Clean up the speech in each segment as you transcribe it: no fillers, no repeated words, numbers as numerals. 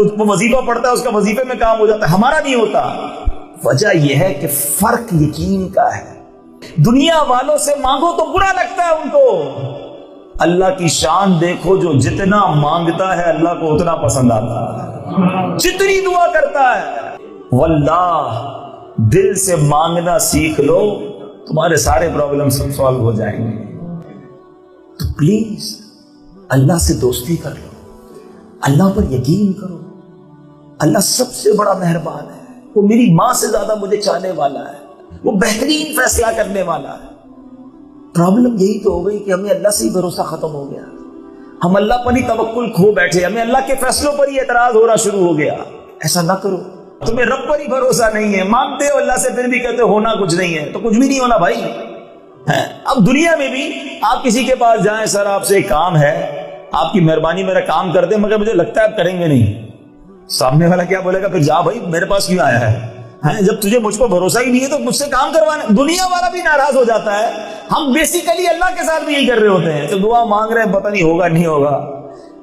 تو وہ وظیفہ پڑھتا ہے، اس کا وظیفے میں کام ہو جاتا ہے، ہمارا نہیں ہوتا۔ وجہ یہ ہے کہ فرق یقین کا ہے۔ دنیا والوں سے مانگو تو برا لگتا ہے ان کو، اللہ کی شان دیکھو، جو جتنا مانگتا ہے اللہ کو اتنا پسند آتا ہے، جتنی دعا کرتا ہے۔ واللہ دل سے مانگنا سیکھ لو، تمہارے سارے پرابلم سالو ہو جائیں گے۔ تو پلیز اللہ سے دوستی کر لو، اللہ پر یقین کرو۔ اللہ سب سے بڑا مہربان ہے، وہ میری ماں سے زیادہ مجھے چاہنے والا ہے، وہ بہترین فیصلہ کرنے والا ہے۔ پرابلم یہی تو ہو گئی کہ ہمیں اللہ سے ہی بھروسہ ختم ہو گیا، ہم اللہ پر ہی توکل کھو بیٹھے، ہمیں اللہ کے فیصلوں پر ہی اعتراض ہونا شروع ہو گیا۔ ایسا نہ کرو، تمہیں رب پر ہی بھروسہ نہیں ہے، مانگتے ہو اللہ سے پھر بھی کہتے ہو ہونا کچھ نہیں ہے، تو کچھ بھی نہیں ہونا بھائی۔ اب دنیا میں بھی آپ کسی کے پاس جائیں، سر آپ سے ایک کام ہے، آپ کی مہربانی میرا کام کر دیں، مگر مجھے لگتا ہے آپ کریں گے نہیں۔ سامنے والا کیا بولے گا؟ پھر جا بھائی، میرے پاس کیوں آیا ہے؟ جب تجھے مجھ پر بھروسہ ہی نہیں ہے تو مجھ سے کام کروانا۔ دنیا والا بھی ناراض ہو جاتا ہے۔ ہم بیسیکلی اللہ کے ساتھ بھی یہی کر رہے ہوتے ہیں، تو دعا مانگ رہے ہیں، پتہ نہیں ہوگا نہیں ہوگا۔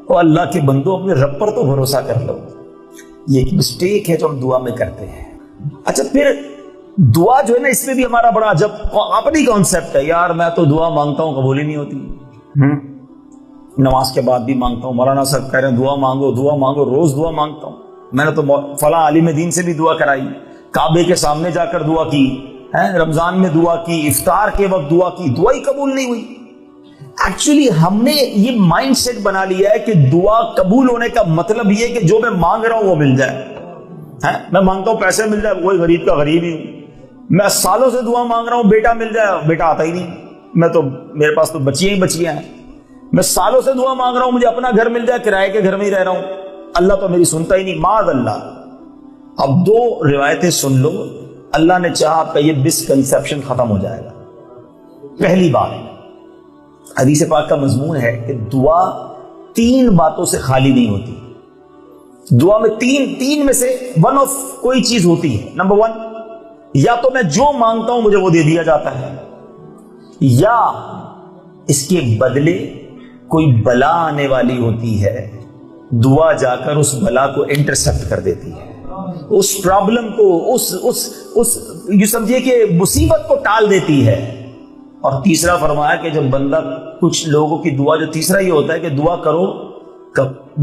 تو اللہ کے بندو اپنے رب پر تو بھروسہ کر لو۔ یہ ایک مسٹیک ہے جو ہم دعا میں کرتے ہیں۔ اچھا پھر دعا جو ہے نا، اس میں بھی ہمارا بڑا جب اپنی کانسیپٹ ہے، یار میں تو دعا مانگتا ہوں قبول ہی نہیں ہوتی، نماز کے بعد بھی مانگتا ہوں، مولانا صاحب کہہ رہے ہیں دعا مانگو دعا مانگو، روز دعا مانگتا ہوں، میں نے تو فلاں عالم دین سے بھی دعا کرائی، کعبے کے سامنے جا کر دعا کی، رمضان میں دعا کی، افطار کے وقت دعا کی، دعا ہی قبول نہیں ہوئی۔ ایکچولی ہم نے یہ مائنڈ سیٹ بنا لیا ہے کہ دعا قبول ہونے کا مطلب یہ کہ جو میں مانگ رہا ہوں وہ مل جائے۔ میں مانگتا ہوں پیسے مل جائے، وہی غریب کا غریب ہی ہوں۔ میں سالوں سے دعا مانگ رہا ہوں بیٹا مل جائے، بیٹا آتا ہی نہیں، میں تو میرے پاس تو بچیاں ہی بچیاں ہیں۔ میں سالوں سے دعا مانگ رہا ہوں مجھے اپنا گھر مل جائے، کرائے کے گھر میں ہی رہ رہا ہوں، اللہ تو میری سنتا ہی نہیں، معاذ اللہ۔ اب دو روایتیں سن لو، اللہ نے چاہا آپ کا یہ مسکنسیپشن ختم ہو جائے گا۔ پہلی بات، حدیث پاک کا مضمون ہے کہ دعا تین باتوں سے خالی نہیں ہوتی۔ دعا میں تین میں سے ون آف کوئی چیز ہوتی ہے۔ نمبر ون، یا تو میں جو مانگتا ہوں مجھے وہ دے دیا جاتا ہے، یا اس کے بدلے کوئی بلا آنے والی ہوتی ہے، دعا جا کر اس بلا کو انٹرسپٹ کر دیتی ہے، اس پرابلم کو، اس یہ سمجھیے کہ مصیبت کو ٹال دیتی ہے۔ اور تیسرا فرمایا کہ جب بندہ، کچھ لوگوں کی دعا جو تیسرا یہ ہوتا ہے کہ دعا کرو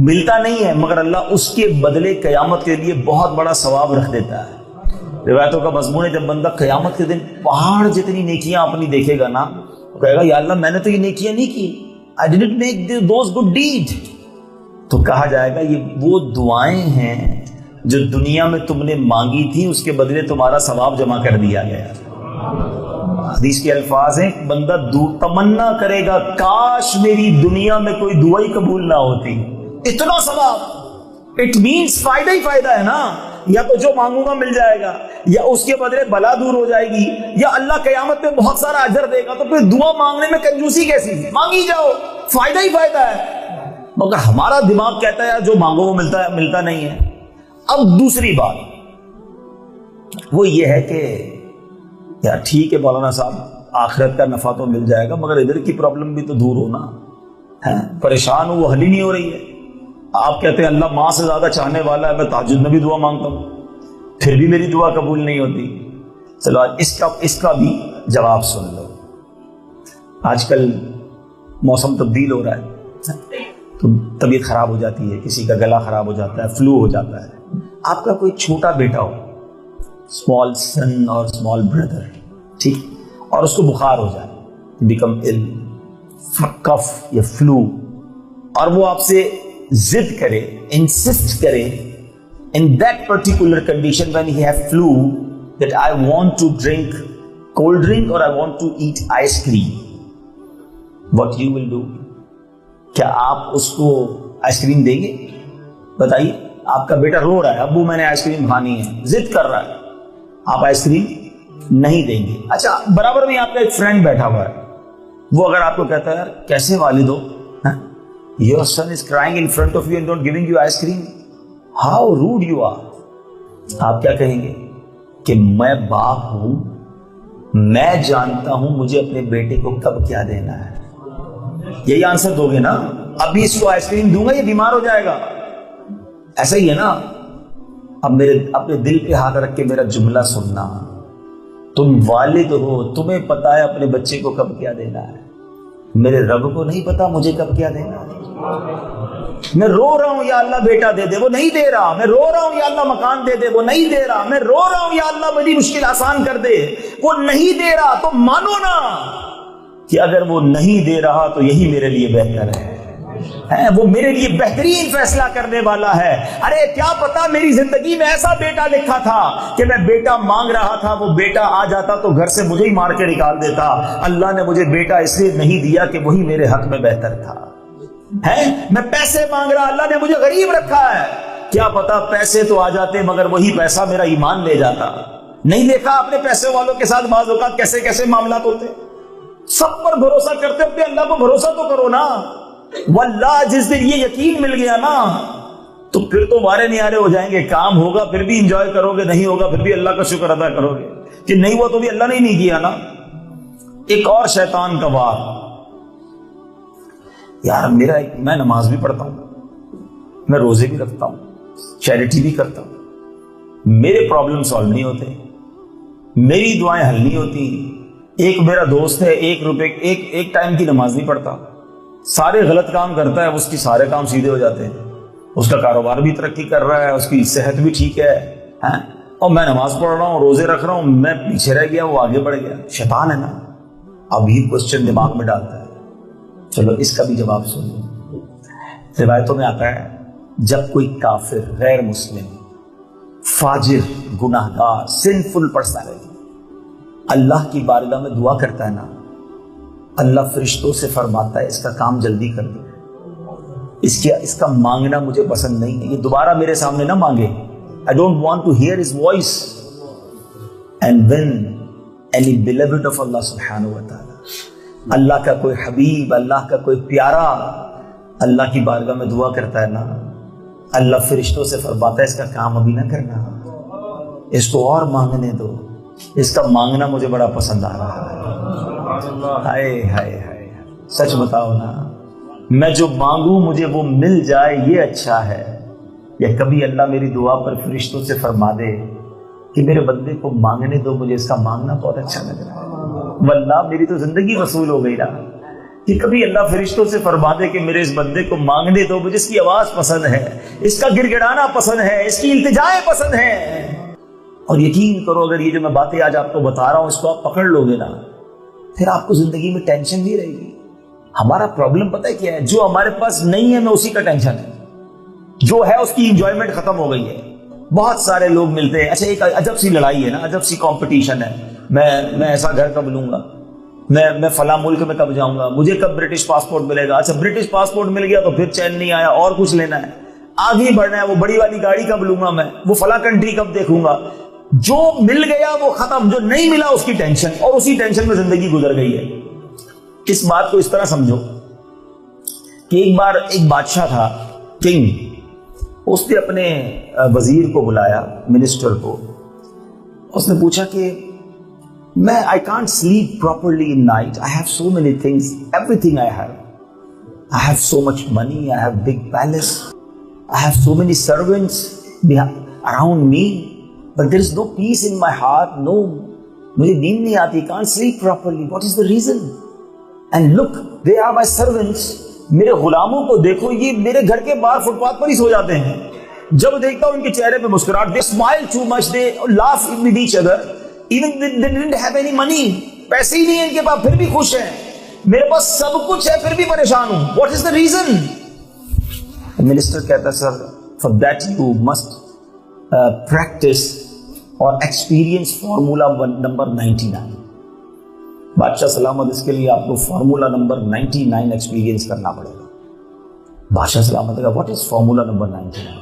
ملتا نہیں ہے، مگر اللہ اس کے بدلے قیامت کے لیے بہت بڑا ثواب رکھ دیتا ہے۔ روایتوں کا مضمون ہے جب بندہ قیامت کے دن پہاڑ جتنی نیکیاں اپنی دیکھے گا نا، تو کہے گا یا اللہ میں نے تو یہ نیکیاں نہیں کی، I didn't make those good deeds۔ تو کہا جائے گا یہ وہ دعائیں ہیں جو دنیا میں تم نے مانگی تھی، اس کے بدلے تمہارا ثواب جمع کر دیا گیا۔ حدیث کے الفاظ ہیں، بندہ تمنا کرے گا کاش میری دنیا میں کوئی دعا ہی قبول نہ ہوتی، اتنا ثواب۔ اٹ مینس فائدہ ہی فائدہ ہے نا، یا تو جو مانگوں گا مل جائے گا، یا اس کے بدلے بلا دور ہو جائے گی، یا اللہ قیامت میں بہت سارا اجر دے گا۔ تو پھر دعا مانگنے میں کنجوسی کیسی؟ مانگی جاؤ، فائدہ ہی فائدہ ہے۔ مگر ہمارا دماغ کہتا ہے یار جو مانگو وہ ملتا نہیں ہے۔ اب دوسری بات وہ یہ ہے کہ یار ٹھیک ہے مولانا صاحب، آخرت کا نفع تو مل جائے گا، مگر ادھر کی پرابلم بھی تو دور ہونا ہے، پریشان ہوں وہ حل ہی نہیں ہو رہی ہے۔ آپ کہتے ہیں اللہ ماں سے زیادہ چاہنے والا ہے، میں تہجد میں بھی دعا مانگتا ہوں پھر بھی میری دعا قبول نہیں ہوتی۔ چلو اس کا بھی جواب سن لو۔ آج کل موسم تبدیل ہو رہا ہے تو طبیعت خراب ہو جاتی ہے، کسی کا گلا خراب ہو جاتا ہے، فلو ہو جاتا ہے۔ آپ کا کوئی چھوٹا بیٹا ہو، اسمال سن اور اسمال بردر، ٹھیک، اور اس کو بخار ہو جائے، بیکم ال، کف یا فلو، اور وہ آپ سے ضد کرے، انسسٹ کرے in that particular condition when he have flu that I want to drink cold drink or I want to eat ice cream, what you will do؟ کیا آپ اس کو آئس کریم دیں گے؟ بتائیے، آپ کا بیٹا رو رہا ہے ابو میں نے آئس کریم کھانی ہے، ضد کر رہا ہے، آپ آئس کریم نہیں دیں گے۔ اچھا برابر میں آپ کا ایک فرینڈ بیٹھا ہوا ہے، وہ اگر آپ کو کہتا ہے یار کیسے والد ہو، your son is crying in front of you and not giving you ice cream, how rude you are، آپ کیا کہیں گے کہ میں باپ ہوں، میں جانتا ہوں مجھے اپنے بیٹے کو کب کیا دینا ہے۔ یہی آنسر دو گے نا، ابھی اس کو آئس کریم دوں گا یہ بیمار ہو جائے گا، ایسا ہی ہے نا. اب میرے اپنے دل پہ ہاتھ رکھ کے میرا جملہ سننا. تم والد ہو, تمہیں پتا ہے اپنے بچے کو کب کیا دینا ہے. میرے رب کو نہیں پتا مجھے کب کیا دینا ہے. میں رو رہا ہوں یا اللہ بیٹا دے دے, وہ نہیں دے رہا. میں رو رہا ہوں یا اللہ مکان دے دے, وہ نہیں دے رہا. میں رو رہا ہوں یا اللہ میری مشکل آسان کر دے, وہ نہیں دے رہا. تو مانو نا کہ اگر وہ نہیں دے رہا تو یہی میرے لیے بہتر ہے, وہ میرے لیے بہترین فیصلہ کرنے والا ہے. ارے کیا پتا میری زندگی میں ایسا بیٹا لکھا تھا کہ میں بیٹا مانگ رہا تھا, وہ بیٹا آ جاتا تو گھر سے مجھے ہی مار کے نکال دیتا. اللہ نے مجھے بیٹا اس لیے نہیں دیا کہ وہی میرے حق میں بہتر تھا. میں پیسے مانگ رہا, اللہ نے مجھے غریب رکھا ہے. کیا پتا پیسے تو آ جاتے مگر وہی پیسہ میرا ایمان لے جاتا. نہیں دیکھا اپنے پیسے والوں کے ساتھ بعض اوقات کیسے کیسے معاملات ہوتے. سب پر بھروسہ کرتے ہوتے اللہ کو بھروسہ تو کرو نا. واللہ جس دن یہ یقین مل گیا نا تو پھر تو وارے نیارے ہو جائیں گے. کام ہوگا پھر بھی انجوائے کرو گے, نہیں ہوگا پھر بھی اللہ کا شکر ادا کرو گے کہ نہیں ہوا تو بھی اللہ نے نہیں کیا نا. ایک اور شیطان کا وار. یار میں نماز بھی پڑھتا ہوں, میں روزے بھی رکھتا ہوں, چیریٹی بھی کرتا ہوں, میرے پرابلم سالو نہیں ہوتے, میری دعائیں حل نہیں ہوتی. ایک میرا دوست ہے ایک ٹائم کی نماز نہیں پڑھتا, سارے غلط کام کرتا ہے, اس کی سارے کام سیدھے ہو جاتے ہیں. اس کا کاروبار بھی ترقی کر رہا ہے, اس کی صحت بھی ٹھیک ہے, اور میں نماز پڑھ رہا ہوں, روزے رکھ رہا ہوں, میں پیچھے رہ گیا, وہ آگے بڑھ گیا. شیطان ہے نا. اب یہ کوسچن دماغ میں ڈالتا ہے. چلو اس کا بھی جواب سن لو. روایتوں میں آتا ہے جب کوئی کافر, غیر مسلم, فاجر, گناہگار, سنفل پرسنالٹی اللہ کی بارگاہ میں دعا کرتا ہے نا, اللہ فرشتوں سے فرماتا ہے اس کا کام جلدی کر دو, اس کا مانگنا مجھے پسند نہیں ہے, یہ دوبارہ میرے سامنے نہ مانگے. I don't want to hear his voice. And when any beloved of Allah subhanahu wa ta'ala, اللہ کا کوئی حبیب, اللہ کا کوئی پیارا اللہ کی بارگاہ میں دعا کرتا ہے نا, اللہ فرشتوں سے فرماتا ہے اس کا کام ابھی نہ کرنا, اس کو اور مانگنے دو, اس کا مانگنا مجھے بڑا پسند آ رہا ہے. ہائے ہائے ہائے, سچ بتاؤ نا, میں جو مانگوں مجھے وہ مل جائے یہ اچھا ہے, یا کبھی اللہ میری دعا پر فرشتوں سے فرما دے کہ میرے بندے کو مانگنے دو, مجھے اس کا مانگنا بہت اچھا لگ رہا ہے. واللہ میری تو زندگی وصول ہو گئی نا کہ کبھی اللہ فرشتوں سے فرما دے کہ میرے اس بندے کو مانگنے دو, مجھے اس کی آواز پسند ہے, اس کا گڑ گڑانا پسند ہے, اس کی التجائیں پسند ہیں. اور یقین کرو اگر یہ جو میں باتیں آج آپ کو بتا رہا ہوں اس کو آپ پکڑ لو گے نا, پھر آپ کو زندگی میں ٹینشن نہیں رہے گی. ہمارا پرابلم پتہ ہے کیا ہے, جو ہمارے پاس نہیں ہے میں اسی کا ٹینشن ہے, جو ہے اس کی انجوائمنٹ ختم ہو گئی ہے. بہت سارے لوگ ملتے ہیں, اچھا ایک عجب سی لڑائی ہے نا, عجب سی کمپٹیشن ہے, میں ایسا گھر کب لوں گا, میں فلاں ملک میں کب جاؤں گا, مجھے کب برٹش پاسپورٹ ملے گا. اچھا برٹش پاسپورٹ مل گیا تو پھر چین نہیں آیا, اور کچھ لینا ہے, آگے بڑھنا ہے, وہ بڑی والی گاڑی کب لوں گا میں, وہ فلاں کنٹری کب دیکھوں گا. جو مل گیا وہ ختم, جو نہیں ملا اس کی ٹینشن, اور اسی ٹینشن میں زندگی گزر گئی ہے. اس بات کو اس طرح سمجھو کہ ایک بار ایک بادشاہ تھا, کنگ, اس نے اپنے وزیر کو بلایا, منسٹر کو. اس نے پوچھا کہ میں I can't sleep properly in night. I have so many things, everything I have so much money, I have big palace, I have so many servants around me, but there is no peace in my heart. No, مجھے نیند نہیں آتی, can't sleep properly. What is the reason? And look, they are my servants. میرے غلاموں کو دیکھو, یہ میرے گھر کے باہر فٹ پاتھ پر ہی سو جاتے ہیں. جب دیکھتا ہوں ان کے چہرے پہ مسکراہٹ, they smile too much, they laugh with each other. Even they didn't have any money. پیسے ہی نہیں ہیں ان کے پاس, پھر بھی خوش ہیں. میرے پاس سب کچھ ہے پھر بھی پریشان ہوں. What is the reason? Minister کہتا ہے سر, for that you must practice or experience formula number 99. بادشاہ سلامت, اس کے لیے آپ کو فارمولا نمبر 99 ایکسپیرینس کرنا پڑے گا. بادشاہ سلامت کہا, what is formula number 99?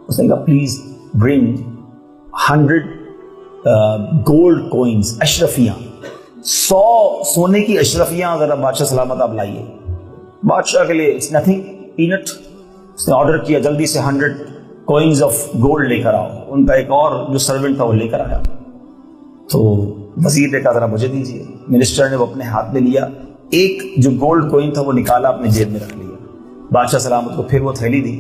اس نے کہا پلیز برنگ 100 گولڈ کوئنز, اشرفیاں, 100 سونے کی اشرفیاں ذرا بادشاہ سلامت آپ لائیے. بادشاہ کے لیے اٹس نتھنگ, پینٹ. اس نے آرڈر کیا جلدی سے 100 کوئنز آف گولڈ لے کر آؤ. ان کا ایک اور جو سرونٹ تھا وہ لے کر آیا. تو وزیر نے کہا ذرا مجھے دیجیے. منسٹر نے وہ اپنے ہاتھ میں لیا, ایک جو گولڈ کوئن تھا وہ نکالا, اپنے جیب میں رکھ لیا. بادشاہ سلامت کو پھر وہ تھیلی دی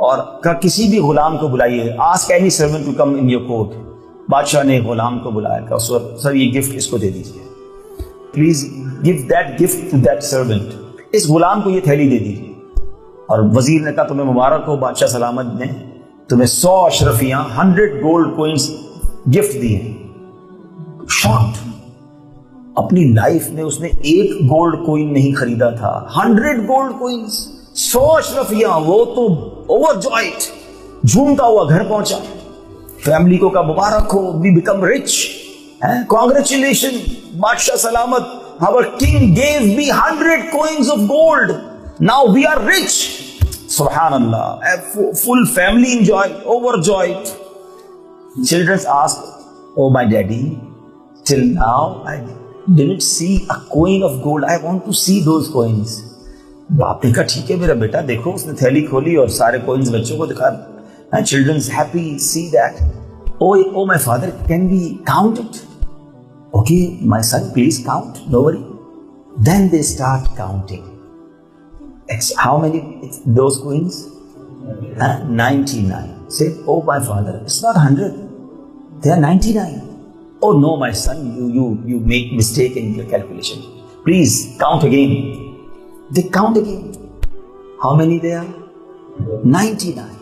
اور کسی بھی غلام کو بلائیے, ask any servant to come in your court. بادشاہ نے غلام کو بلایا, کہا سر یہ گفٹ اس کو دے دیجیے, please give that gift to that servant, اس غلام کو یہ تھیلی دے دیجیے. اور وزیر نے کہا تمہیں مبارک ہو, بادشاہ سلامت نے تمہیں 100 اشرفیاں 100 گولڈ کوئنز گفٹ دیے. شاکڈ, اپنی لائف میں اس نے ایک گولڈ کوئن نہیں خریدا تھا, 100 گولڈ کوئنز, 100 اشرفیاں. وہ تو اوور جوائٹ, جھومتا ہوا گھر پہنچا, فیملی کو کہا مبارک ہو, وی بیکم رچ, کانگریچولیشن بادشاہ سلامت, our king gave me 100 coins of gold, now we are rich. Subhanallah, a full family enjoyed, overjoyed. Children asked, oh my daddy, till now I didn't see a coin of gold, I want to see those coins. باپ نے کہا ٹھیک ہے میرا بیٹا, دیکھو. اس نے تھیلی کھولی اور سارے کوئنز بچوں کو دکھا. And children's happy, see that. Oh my father, can we count it? Okay, my son, please count, no worry. Then they start counting. How many those coins? 99. Say, oh my father, it's not 100. They are 99. Oh no, my son, you make mistake in your calculation. Please count again. They count again. How many they are? 99.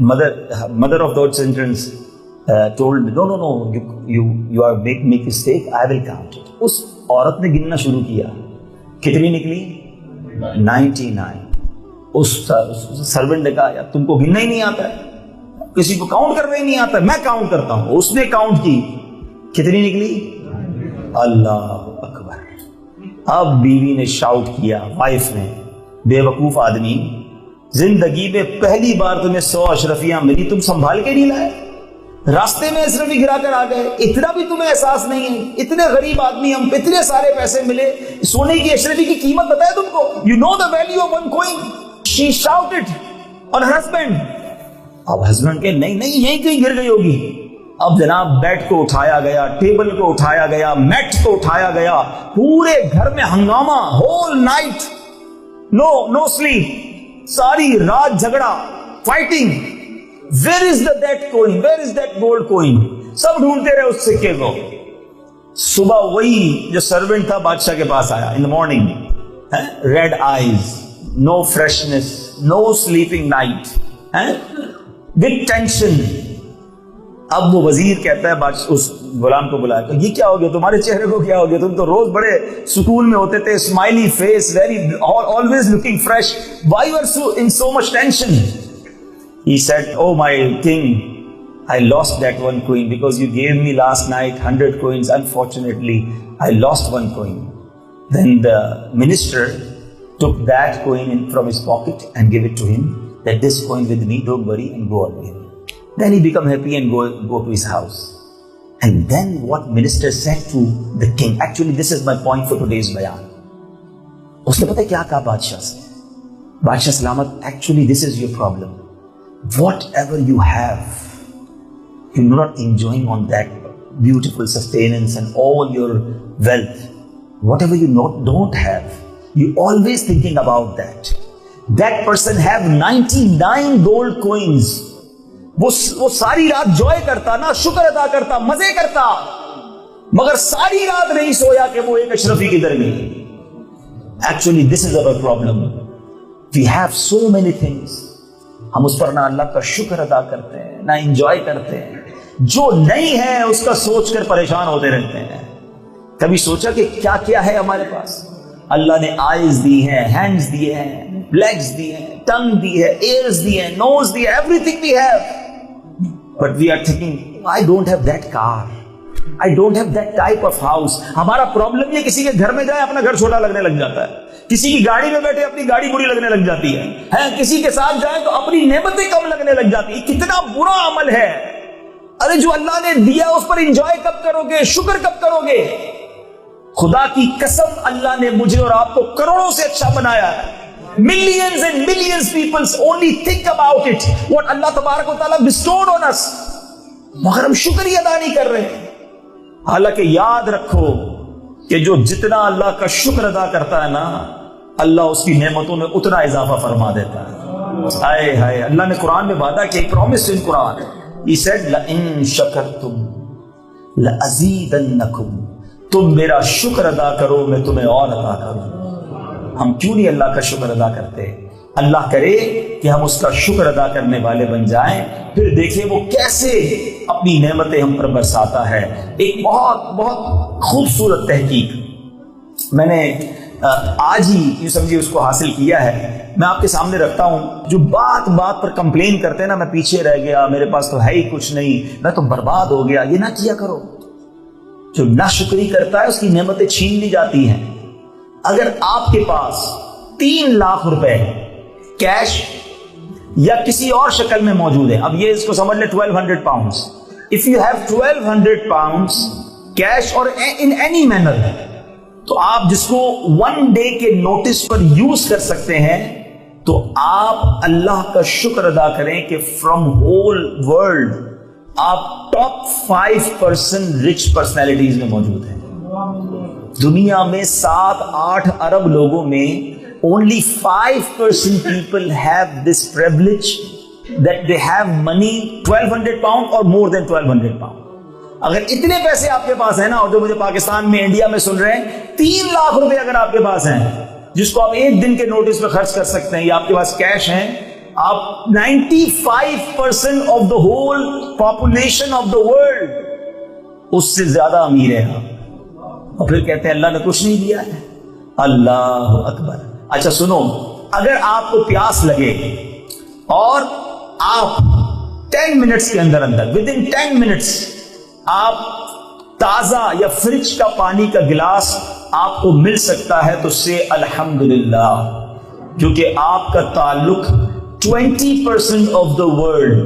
Mother of those children told me, no, you are making mistake, I will count it. اس عورت نے گننا شروع کیا, کتنی نکلی؟ 99. اس servant نے کہا یار تم کو گننا ہی نہیں آتا ہے, کسی کو کاؤنٹ کرنا ہی نہیں آتا ہے, میں کاؤنٹ کرتا ہوں. اس نے کاؤنٹ کی, کتنی نکلی؟ اللہ اکبر. اب بیوی نے شاؤٹ کیا, وائف نے, بے وقوف آدمی, زندگی میں پہلی بار تمہیں 100 اشرفیاں ملی, تم سنبھال کے نہیں لائے, راستے میں اشرفی گرا کر آ گئے. اتنا بھی تمہیں احساس نہیں ہے, اتنے غریب آدمی, ہم اتنے سارے پیسے ملے, سونے کی اشرفی کی قیمت بتائے تم کو. You know the value of one coin. She shouted on her husband. اب ہسبینڈ کے نہیں یہیں کہیں گر گئی ہوگی. اب جناب بیڈ کو اٹھایا گیا, ٹیبل کو اٹھایا گیا, میٹ کو اٹھایا گیا, پورے گھر میں ہنگامہ, ہول نائٹ, نو سلیپ, ساری رات جھگڑا, fighting. Where is that coin? Where is that gold coin? سب ڈھونڈتے رہے اس سکے کو. صبح وہی جو سرونٹ تھا بادشاہ کے پاس آیا in the morning, red eyes, no freshness, no sleeping night, with tension. اب وہ وزیر کہتا ہے اس غلام کو بلایا, یہ کیا ہو گیا تمہارے چہرے کو, کیا ہو گیا, تم تو روز بڑے سکون میں ہوتے تھے, smiley face, very always looking fresh, why you are in so much tension? He said, oh my king, I lost that one coin because you gave me last night 100 coins. Unfortunately, I lost one coin. Then the minister took that coin from his pocket and gave it to him, that this coin with me, don't worry, and go away. Then he became happy and go to his house. And then what minister said to the king, actually this is my point for today's bayan. اس نے پتہ کیا کہا بادشاہ سے؟ بادشاہ سلامت, actually this is your problem. Whatever you have, you're not enjoying on that beautiful sustenance and all your wealth. Whatever you don't have, you're always thinking about that. That person have 99 gold coins. وہ ساری رات joy کرتا نا, شکر ادا کرتا, مزے کرتا, مگر ساری رات نہیں سویا کہ وہ ایک اشرفی کدھر گئی. Actually this is our problem. We have so many things. ہم اس پر نہ اللہ کا شکر ادا کرتے ہیں, نہ انجوائے کرتے ہیں. جو نہیں ہے اس کا سوچ کر پریشان ہوتے رہتے ہیں. کبھی سوچا کہ کیا کیا ہے ہمارے پاس؟ اللہ نے آئیز دی ہیں, ہینڈز دیے ہیں, لیگز دی ہیں, ٹنگ دی ہے, ایئرز دی ہیں, نوز دی ہے, everything we have. But we are thinking I don't have that car, I don't have that type of house. ہمارا پرابلم یہ کسی کے گھر میں جائے اپنا گھر چھوٹا لگنے لگ جاتا ہے, کسی کی گاڑی میں بیٹھے اپنی گاڑی بری لگنے لگ جاتی ہے, کسی کے ساتھ جائے تو اپنی نعمتیں کم لگنے لگ جاتی ہے. کتنا برا عمل ہے. ارے جو اللہ نے دیا اس پر انجوائے کب کرو گے, شکر کب کرو گے؟ خدا کی قسم اللہ نے مجھے اور آپ کو کروڑوں سے اچھا بنایا ہے. Millions and millions people only think about it, what Allah تبارک و تعالیٰ bestowed on us, مگر ہم شکر ہی ادا نہیں کر رہے ہیں. حالانکہ یاد رکھو کہ جو جتنا اللہ کا شکر ادا کرتا ہے نا, اللہ اس کی نعمتوں میں اتنا اضافہ فرما دیتا ہے. ہائے ہائے, اللہ نے قرآن میں وعدہ کیا, ایک promise in Quran. He said لَإِن شَكَرْتُمْ لَأَزِيدَنَّكُمْ, تم میرا شکر ادا کرو میں تمہیں اور عطا کروں. ہم کیوں نہیں اللہ کا شکر ادا کرتے؟ اللہ کرے کہ ہم اس کا شکر ادا کرنے والے بن جائیں, پھر دیکھیں وہ کیسے اپنی نعمتیں ہم پر برساتا ہے. ایک بہت بہت خوبصورت تحقیق میں نے آج ہی یوں سمجھیے اس کو حاصل کیا ہے, میں آپ کے سامنے رکھتا ہوں. جو بات بات پر کمپلین کرتے ہیں نا, میں پیچھے رہ گیا, میرے پاس تو ہے ہی کچھ نہیں, میں تو برباد ہو گیا, یہ نہ کیا کرو. جو ناشکری کرتا ہے اس کی نعمتیں چھین لی جاتی ہیں. اگر آپ کے پاس 3 لاکھ روپے کیش یا کسی اور شکل میں موجود ہے, اب یہ اس کو سمجھ لیں 1200 pounds, if you have 1200 pounds cash اور in any manner, تو آپ جس کو 1 day کے نوٹس پر یوز کر سکتے ہیں, تو آپ اللہ کا شکر ادا کریں کہ فرام ہول ورلڈ آپ ٹاپ 5% رچ پرسنالٹیز میں موجود ہیں. دنیا میں 7-8 ارب لوگوں میں only 5% people have this privilege that they have money 1200 pound or more than 1200 pound. اگر اتنے پیسے آپ کے پاس ہیں نا, اور جو مجھے پاکستان میں انڈیا میں سن رہے ہیں, 3 لاکھ روپے اگر آپ کے پاس ہیں جس کو آپ ایک دن کے نوٹس پہ خرچ کر سکتے ہیں, یا آپ کے پاس کیش ہیں, آپ 95% of the whole population of the world اس سے زیادہ امیر ہیں. اور پھر کہتے ہیں اللہ نے کچھ نہیں دیا ہے. اللہ اکبر. اچھا سنو, اگر آپ کو پیاس لگے اور آپ 10 منٹس کے اندر within 10 منٹس آپ تازہ یا فریج کا پانی کا گلاس آپ کو مل سکتا ہے, تو سے الحمدللہ, کیونکہ آپ کا تعلق 20% آف دا ورلڈ,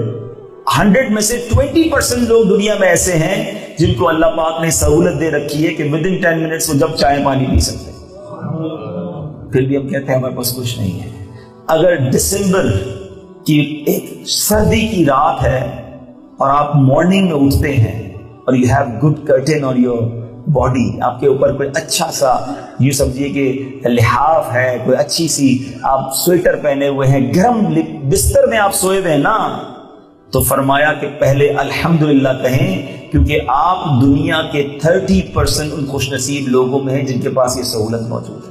100 میں سے 20% لوگ دنیا میں ایسے ہیں جن کو اللہ پاک نے سہولت دے رکھی ہے کہ within 10 منٹس وہ جب چاہے پانی پی سکتے. پھر بھی ہم کہتے ہیں ہمارے پاس کچھ نہیں ہے. اگر دسمبر کی ایک سردی کی رات ہے اور آپ مارننگ میں اٹھتے ہیں اور یو ہیو گڈ کرٹن اور یور باڈی, آپ کے اوپر کوئی اچھا سا یہ سمجھیے کہ لحاف ہے, کوئی اچھی سی آپ سویٹر پہنے ہوئے ہیں, گرم بستر میں آپ سوئے ہوئے ہیں نا, تو فرمایا کہ پہلے الحمدللہ کہیں, کیونکہ آپ دنیا کے 30% ان خوش نصیب لوگوں میں ہیں جن کے پاس یہ سہولت موجود ہے.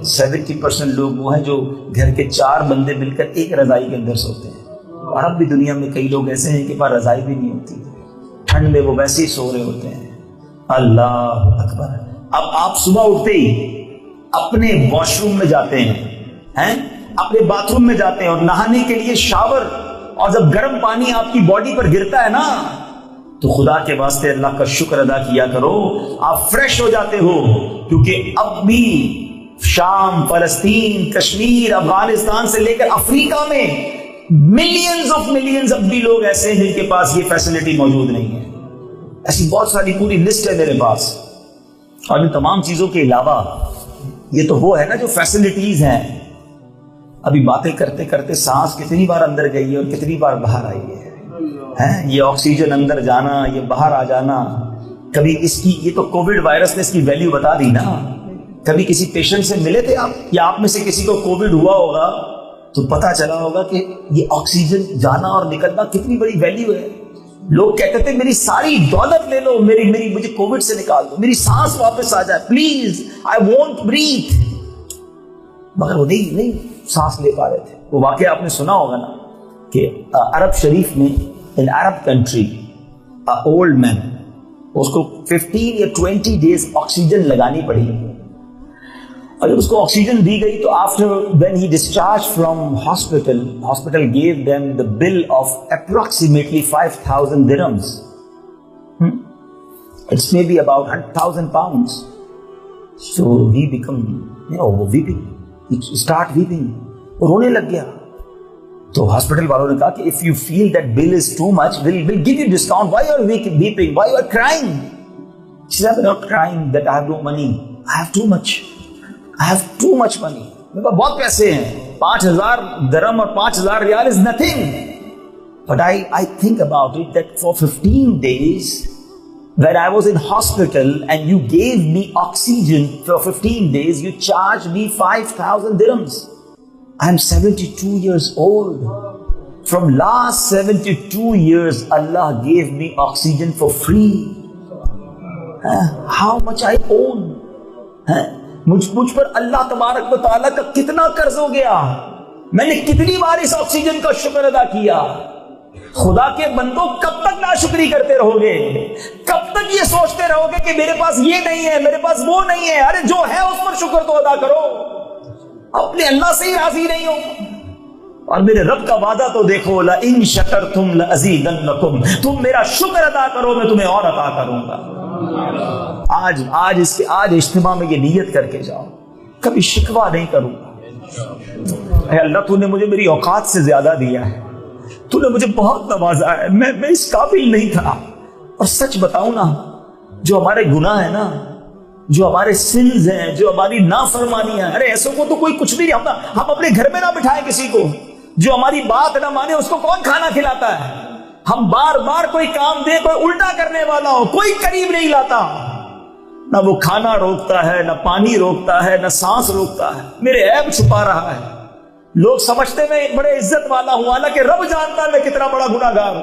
70% لوگ وہ ہیں جو گھر کے 4 بندے مل کر ایک رضائی کے اندر سوتے ہیں. اور اب بھی دنیا میں کئی لوگ ایسے ہیں کہ پاس رضائی بھی نہیں ہوتی, ٹھنڈ میں وہ ویسے ہی سو رہے ہوتے ہیں. اللہ اکبر. اب آپ صبح اٹھتے ہی اپنے واش روم میں جاتے ہیں, اپنے باتھ روم میں جاتے ہیں اور نہانے کے لیے شاور, اور جب گرم پانی آپ کی باڈی پر گرتا ہے نا, تو خدا کے واسطے اللہ کا شکر ادا کیا کرو, آپ فریش ہو جاتے ہو. کیونکہ اب بھی شام, فلسطین, کشمیر, افغانستان سے لے کر افریقہ میں ملینز اب بھی لوگ ایسے ہیں جن کے پاس یہ فیسلٹی موجود نہیں ہے. ایسی بہت ساری پوری لسٹ ہے میرے پاس. اور ان تمام چیزوں کے علاوہ یہ تو وہ ہے نا جو فیسلٹیز ہیں. ابھی باتیں کرتے کرتے سانس کتنی بار اندر گئی ہے اور کتنی بار باہر آئی ہے. یہ آکسیجن اندر جانا, یہ باہر آ جانا. کبھی اس کی, یہ تو کووڈ وائرس نے اس کی ویلیو بتا دی نا. کبھی کسی پیشنٹ سے ملے تھے آپ, یا آپ میں سے کسی کو کووڈ ہوا ہوگا تو پتا چلا ہوگا کہ یہ آکسیجن جانا اور نکلنا کتنی بڑی ویلیو ہے. لوگ کہتے تھے میری ساری دولت لے لو, مجھے کووڈ سے نکال دو, میری سانس واپس آ جائے پلیز, آئی وونٹ بریتھ. مگر وہ نہیں سانس لے پا رہے تھے. وہ واقعہ آپ نے سنا ہوگا نا کہ عرب شریف میں ان عرب کنٹری اولڈ مین, اس کو 15 یا 20 days آکسیجن لگانی پڑی. اور جب اس کو آکسیجن دی گئی تو after when he discharged from hospital gave them the bill of approximately 5,000 dirhams. It's maybe about 100,000 pounds. So he become weeping. He start weeping. اور رونے لگ گیا. تو ہاسپٹل والوں نے کہا کہ if you feel that bill is too much, we'll give you discount. Why you are weeping? Why you are crying? She said, I'm not crying that I have no money. I have too much money. میرے پاس بہت پیسے ہیں. 5,000 درہم اور 5,000 ریال is nothing. But I think about it that for 15 days When I was in hospital and you gave me oxygen for 15 days, you charged me 5,000 dirhams. I'm 72 years old. From last 72 years, Allah gave me oxygen for free. How much I own? مجھ پر اللہ تبارک و تعالیٰ کا کتنا قرض ہو گیا. میں نے کتنی بار اس آکسیجن کا شکر ادا کیا. خدا کے بندوں کب تک ناشکری کرتے رہو گے؟ کب تک یہ سوچتے رہو گے کہ میرے پاس یہ نہیں ہے، میرے پاس وہ نہیں ہے؟ ارے جو ہے اس پر شکر تو ادا کرو. اپنے اللہ سے ہی راضی نہیں ہو. اور میرے رب کا وعدہ تو دیکھو، لَإِن شَكَرْتُمْ لَأَزِيدَنَّكُمْ، تم میرا شکر ادا کرو میں تمہیں اور عطا کروں گا. آج اجتماع میں یہ نیت کر کے جاؤ، کبھی شکوہ نہیں کروں گا. اے اللہ تو نے مجھے میری اوقات سے زیادہ دیا ہے، تو نے مجھے بہت نوازا ہے، میں اس قابل نہیں تھا. اور سچ بتاؤں نا، جو ہمارے گناہ ہیں نا، جو ہمارے سنز ہیں، جو ہماری نافرمانیاں، ارے ایسوں کو تو کوئی کچھ بھی نہیں. ہم اپنے گھر میں نہ بٹھائیں کسی کو جو ہماری بات نہ مانے. اس کو کون کھانا کھلاتا ہے؟ ہم بار بار کوئی کام دیں، کوئی الٹا کرنے والا ہو، کوئی قریب نہیں لاتا. نہ وہ کھانا روکتا ہے، نہ پانی روکتا ہے، نہ سانس روکتا ہے. میرے عیب چھپا رہا ہے. لوگ سمجھتے میں بڑے عزت والا ہوں، حالانکہ رب جانتا ہے میں کتنا بڑا گناہگار ہوں.